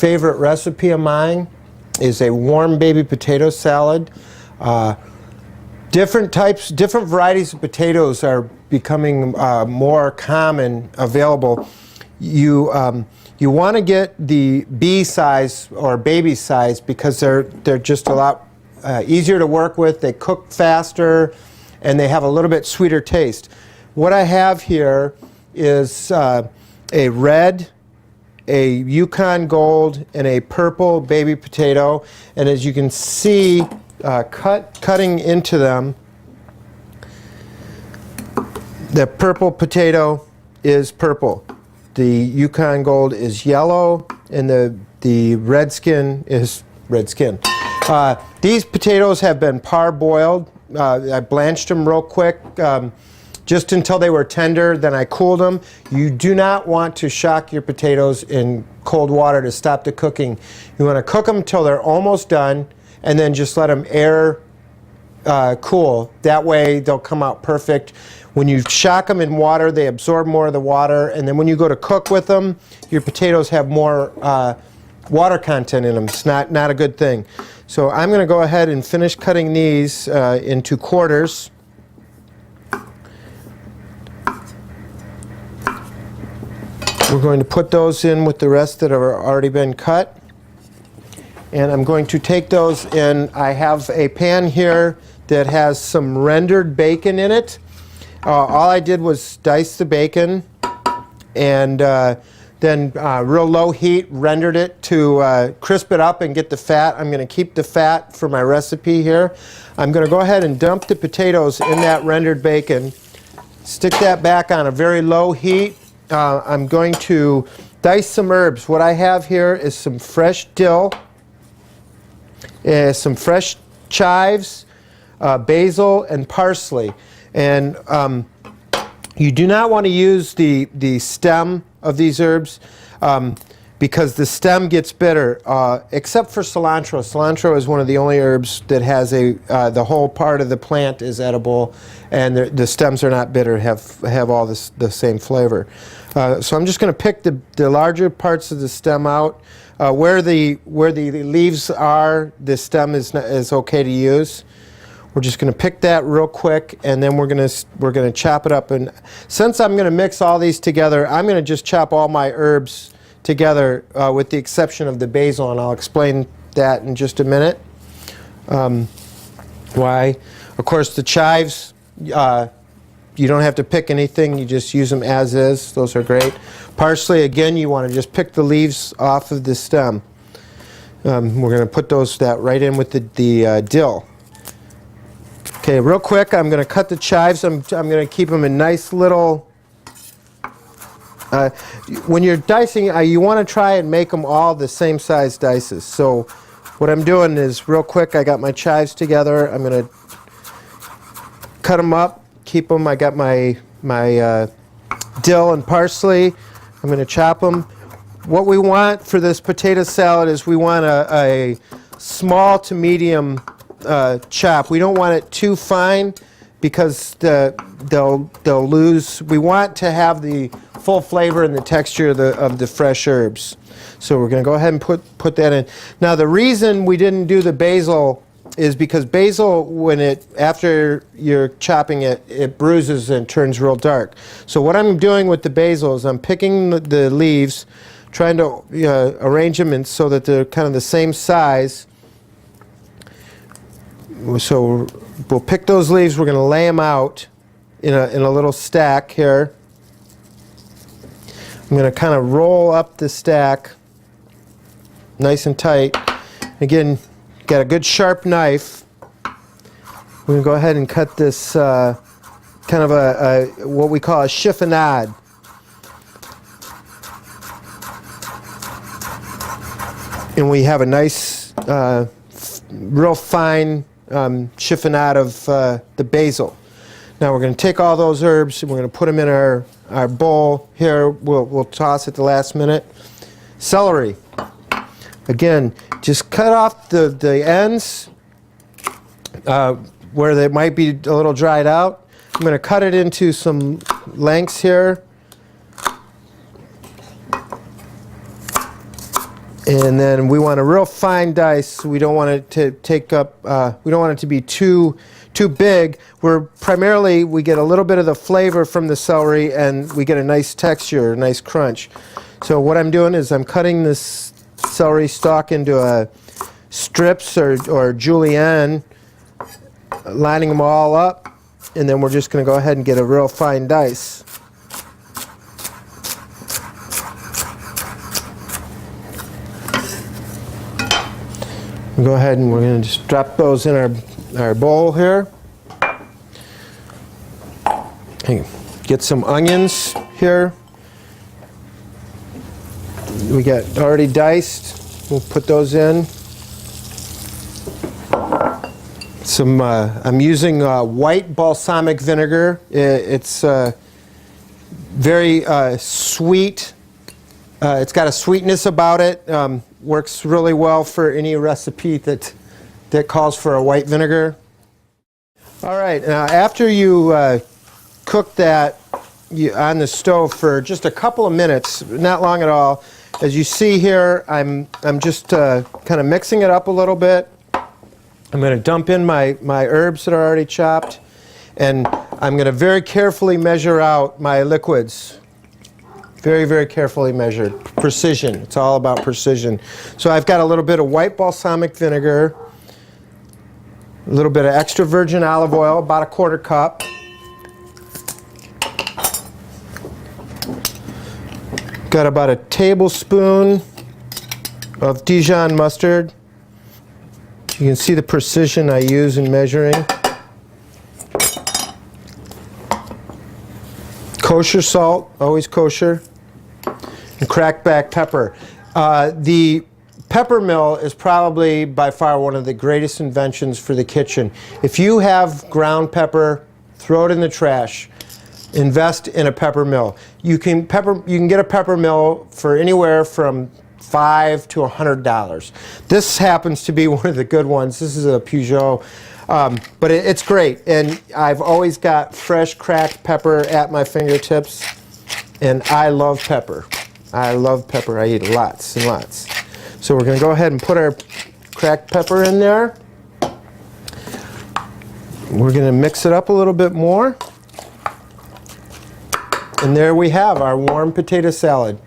favorite recipe of mine is a warm baby potato salad. Different varieties of potatoes are becoming more common available. You want to get the B size or baby size because they're just a lot easier to work with. They cook faster, and they have a little bit sweeter taste. What I have here is a red, a Yukon Gold, and a purple baby potato. And as you can see, cutting into them, the purple potato is purple. The Yukon Gold is yellow, and the red skin is red skin. These potatoes have been parboiled. I blanched them real quick, just until they were tender, then I cooled them. You do not want to shock your potatoes in cold water to stop the cooking. You want to cook them till they're almost done, and then just let them air cool. That way they'll come out perfect. When you shock them in water, they absorb more of the water, and then when you go to cook with them, your potatoes have more water content in them. It's not a good thing. So I'm going to go ahead and finish cutting these into quarters. We're going to put those in with the rest that have already been cut. And I'm going to take those in. I have a pan here that has some rendered bacon in it. All I did was dice the bacon and then real low heat rendered it to crisp it up and get the fat. I'm going to keep the fat for my recipe here. I'm going to go ahead and dump the potatoes in that rendered bacon. Stick that back on a very low heat. I'm going to dice some herbs. What I have here is some fresh dill, some fresh chives, basil, and parsley. And you do not want to use the stem of these herbs because the stem gets bitter, except for cilantro. Cilantro is one of the only herbs that has the whole part of the plant is edible, and the stems are not bitter, have all the same flavor. So I'm just going to pick the larger parts of the stem out. Where the leaves are, the stem is okay to use. We're just going to pick that real quick, and then we're going to chop it up. And since I'm going to mix all these together, I'm going to just chop all my herbs together, with the exception of the basil, and I'll explain that in just a minute. Why? Of course, the chives, you don't have to pick anything. You just use them as is. Those are great. Parsley, again, you want to just pick the leaves off of the stem. We're going to put that right in with the dill. Okay, real quick, I'm going to cut the chives. I'm going to keep them in nice little... when you're dicing, you want to try and make them all the same size dices. So what I'm doing is, real quick, I got my chives together. I'm going to cut them up, keep them. I got my dill and parsley. I'm going to chop them. What we want for this potato salad is we want a small to medium chop. We don't want it too fine because they'll lose. We want to have the full flavor and the texture of the fresh herbs. So we're going to go ahead and put that in. Now the reason we didn't do the basil is because basil, after you're chopping it, it bruises and turns real dark. So what I'm doing with the basil is I'm picking the leaves, trying to arrange them so that they're kind of the same size. So we'll pick those leaves. We're going to lay them out in a little stack here. I'm going to kind of roll up the stack nice and tight. Again, got a good sharp knife. We're going to go ahead and cut this kind of what we call a chiffonade. And we have a nice, real fine chiffonade of the basil. Now we're going to take all those herbs and we're going to put them in our bowl here. We'll toss at the last minute. Celery. Again, just cut off the ends where they might be a little dried out. I'm going to cut it into some lengths here. And then we want a real fine dice. We don't want it to take up, we don't want it to be too big. We get a little bit of the flavor from the celery, and we get a nice texture, a nice crunch. So what I'm doing is I'm cutting this celery stalk into strips or julienne, lining them all up, and then we're just going to go ahead and get a real fine dice. We'll go ahead and we're going to just drop those in our bowl here. Okay. Get some onions here. We got already diced. We'll put those in. I'm using white balsamic vinegar. It's very sweet. It's got a sweetness about it. Works really well for any recipe that calls for a white vinegar. All right, now after you cook that on the stove for just a couple of minutes, not long at all, as you see here, I'm just kind of mixing it up a little bit. I'm going to dump in my herbs that are already chopped, and I'm going to very carefully measure out my liquids. Very, very carefully measured. Precision. It's all about precision. So I've got a little bit of white balsamic vinegar, a little bit of extra virgin olive oil, about 1/4 cup. Got about a tablespoon of Dijon mustard. You can see the precision I use in measuring. Kosher salt, always kosher. And cracked black pepper. The pepper mill is probably by far one of the greatest inventions for the kitchen. If you have ground pepper, throw it in the trash. Invest in a pepper mill. You can get a pepper mill for anywhere from $5 to $100. This happens to be one of the good ones. This is a Peugeot, but it's great. And I've always got fresh cracked pepper at my fingertips, and I love pepper. I love pepper. I eat lots and lots. So we're going to go ahead and put our cracked pepper in there. We're going to mix it up a little bit more. And there we have our warm potato salad.